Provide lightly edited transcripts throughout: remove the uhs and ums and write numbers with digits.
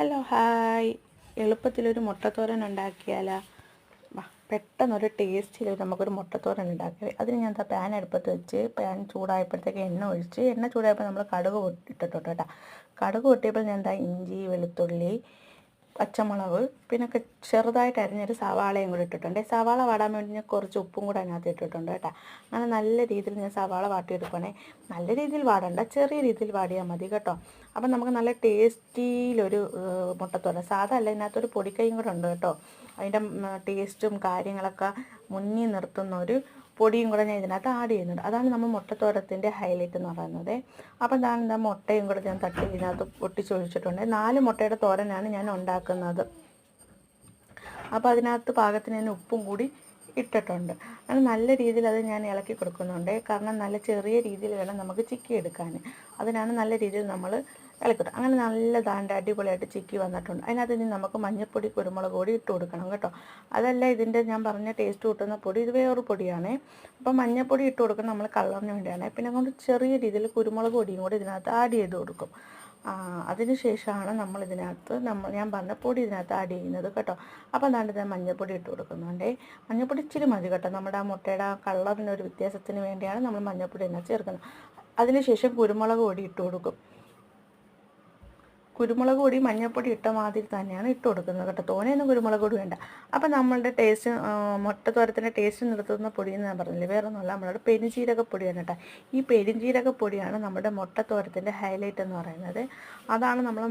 Hello hi, എളുപ്പത്തിലൊരു മുട്ടത്തോരൻ ഉണ്ടാക്കിയാലോ? പെട്ടെന്നൊരു ടേസ്റ്റിൽ നമുക്കൊരു മുട്ടത്തോരൻ ഉണ്ടാക്കിയാൽ അതിന് ഞാൻ പാൻ അടുപ്പത്ത് വെച്ച് പാൻ ചൂടായപ്പോഴത്തേക്ക് എണ്ണ ഒഴിച്ച് എണ്ണ ചൂടായപ്പോൾ നമ്മൾ കടുക് ഇട്ടിട്ടുണ്ട് കേട്ടോ. കടുക് പൊട്ടിയപ്പോൾ ഞാൻ ഇഞ്ചി വെളുത്തുള്ളി പച്ചമുളക് പിന്നെ ചെറുതായിട്ട് അരിഞ്ഞൊരു സവാളയും കൂടി ഇട്ടിട്ടുണ്ട്. സവാള വാടാൻ വേണ്ടി ഞാൻ കുറച്ച് ഉപ്പും കൂടെ അതിനകത്ത് ഇട്ടിട്ടുണ്ട് കേട്ടോ. അങ്ങനെ നല്ല രീതിയിൽ ഞാൻ സവാള വാട്ടിയെടുക്കുകയാണേ. നല്ല രീതിയിൽ വാടണ്ട, ചെറിയ രീതിയിൽ വാടിയാൽ മതി കേട്ടോ. അപ്പം നമുക്ക് നല്ല ടേസ്റ്റിയിലൊരു മുട്ടത്തോരൻ. സാധാ അല്ല, ഇതിനകത്തൊരു പൊടിക്കൈയും കൂടെ ഉണ്ട് കേട്ടോ. അതിൻ്റെ ടേസ്റ്റും കാര്യങ്ങളൊക്കെ മുന്നിൽ നിർത്തുന്ന ഒരു പൊടിയും കൂടെ ഞാൻ ഇതിനകത്ത് ആഡ് ചെയ്യുന്നുണ്ട്. അതാണ് നമ്മൾ മുട്ടത്തോരത്തിൻ്റെ ഹൈലൈറ്റ് എന്ന് പറയുന്നത്. അപ്പം എന്താ മുട്ടയും കൂടെ ഞാൻ തട്ടി ഇതിനകത്ത് പൊട്ടിച്ചൊഴിച്ചിട്ടുണ്ട്. 4 മുട്ടയുടെ തോരനാണ് ഞാൻ ഉണ്ടാക്കുന്നത്. അപ്പോൾ അതിനകത്ത് പാകത്തിന് ഞാൻ ഉപ്പും കൂടി ഇട്ടിട്ടുണ്ട്. അങ്ങനെ നല്ല രീതിയിൽ അത് ഞാൻ ഇളക്കി കൊടുക്കുന്നുണ്ട്. കാരണം നല്ല ചെറിയ രീതിയിൽ വേണം നമുക്ക് ചിക്കി എടുക്കാൻ. അതിനാണ് നല്ല രീതിയിൽ നമ്മൾ ഇളക്കിട്ട് അങ്ങനെ നല്ല അടിപൊളിയായിട്ട് ചിക്കി വന്നിട്ടുണ്ട്. അതിനകത്ത് ഇനി നമുക്ക് മഞ്ഞൾപ്പൊടി കുരുമുളക് പൊടി ഇട്ട് കൊടുക്കണം കേട്ടോ. അതല്ല ഇതിൻ്റെ ഞാൻ പറഞ്ഞ ടേസ്റ്റ് കൂട്ടുന്ന പൊടി, ഇത് വേറൊരു പൊടിയാണ്. അപ്പോൾ മഞ്ഞൾപ്പൊടി ഇട്ട് കൊടുക്കുന്നത് നമ്മൾ കളറിന് വേണ്ടിയാണ്. പിന്നെ കൊണ്ട് ചെറിയ രീതിയിൽ കുരുമുളക് പൊടിയും കൂടി ഇതിനകത്ത് ആഡ് ചെയ്ത് കൊടുക്കും. അതിന് ശേഷമാണ് ഞാൻ പറഞ്ഞ പൊടി ഇതിനകത്ത് ആഡ് ചെയ്യുന്നത് കേട്ടോ. അപ്പോൾ അതാണ്ട് ഞാൻ മഞ്ഞൾപ്പൊടി ഇട്ട് കൊടുക്കുന്നുണ്ട്. മഞ്ഞൾപ്പൊടി ഇച്ചിരി മതി കേട്ടോ. നമ്മുടെ ആ മുട്ടയുടെ കളറിനൊരു വ്യത്യാസത്തിന് വേണ്ടിയാണ് നമ്മൾ മഞ്ഞൾപ്പൊടി ഇതിനകത്ത് ചേർക്കുന്നത്. അതിനുശേഷം കുരുമുളക് പൊടി ഇട്ട് കൊടുക്കും. കുരുമുളക് പൊടി മഞ്ഞൾപ്പൊടി ഇട്ട മാതിരി തന്നെയാണ് ഇട്ട് കൊടുക്കുന്നത് കേട്ടോ. തോനെയൊന്നും കുരുമുളക് പൊടി വേണ്ട. അപ്പം നമ്മളുടെ ടേസ്റ്റ്, മുട്ടത്തോരത്തിൻ്റെ ടേസ്റ്റ് നിർത്തുന്ന പൊടിയെന്ന് ഞാൻ പറഞ്ഞില്ലേ, വേറെ ഒന്നുമല്ല, നമ്മളുടെ പെരുംജീരകപ്പൊടിയാണ് കേട്ടോ. ഈ പെരുംജീരകപ്പൊടിയാണ് നമ്മുടെ മുട്ടത്തോരത്തിൻ്റെ ഹൈലൈറ്റ് എന്ന് പറയുന്നത്. അതാണ് നമ്മൾ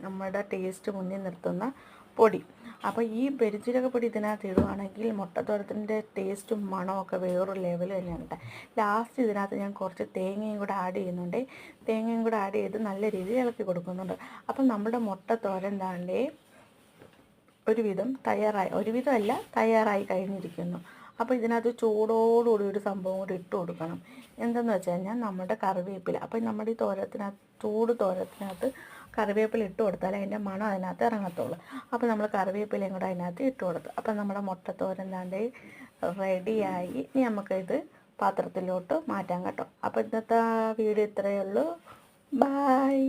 നമ്മുടെ ടേസ്റ്റ് മുന്നിൽ നിർത്തുന്ന പൊടി. അപ്പോൾ ഈ പെരുംജീരകപ്പൊടി ഇതിനകത്ത് ഇടുവാണെങ്കിൽ മുട്ടത്തോരത്തിൻ്റെ ടേസ്റ്റും മണമൊക്കെ വേറൊരു ലെവൽ തന്നെയാണ് കേട്ടോ. ലാസ്റ്റ് ഇതിനകത്ത് ഞാൻ കുറച്ച് തേങ്ങയും കൂടെ ആഡ് ചെയ്യുന്നുണ്ട്. തേങ്ങയും കൂടെ ആഡ് ചെയ്ത് നല്ല രീതിയിൽ ഇളക്കി കൊടുക്കുന്നുണ്ട്. അപ്പം നമ്മുടെ മുട്ടത്തോരൻ ഒരുവിധം തയ്യാറായി കഴിഞ്ഞിരിക്കുന്നു. അപ്പോൾ ഇതിനകത്ത് ചൂടോടുകൂടി ഒരു സംഭവം കൂടി ഇട്ട് കൊടുക്കണം. എന്തെന്ന് വെച്ച് കഴിഞ്ഞാൽ നമ്മുടെ കറിവേപ്പില. അപ്പം നമ്മുടെ ഈ തോരത്തിനകത്ത് കറിവേപ്പില ഇട്ട് കൊടുത്താൽ അതിൻ്റെ മണം അതിനകത്ത് ഇറങ്ങത്തുള്ളൂ. അപ്പോൾ നമ്മൾ കറിവേപ്പിലയും കൂടെ അതിനകത്ത് ഇട്ട് കൊടുത്തു. അപ്പം നമ്മുടെ മുട്ടത്തോരൻ റെഡിയായി. ഇനി നമുക്കിത് പാത്രത്തിലോട്ട് മാറ്റാം കേട്ടോ. അപ്പോൾ ഇന്നത്തെ വീഡിയോ ഇത്രയേ ഉള്ളൂ. ബായ്.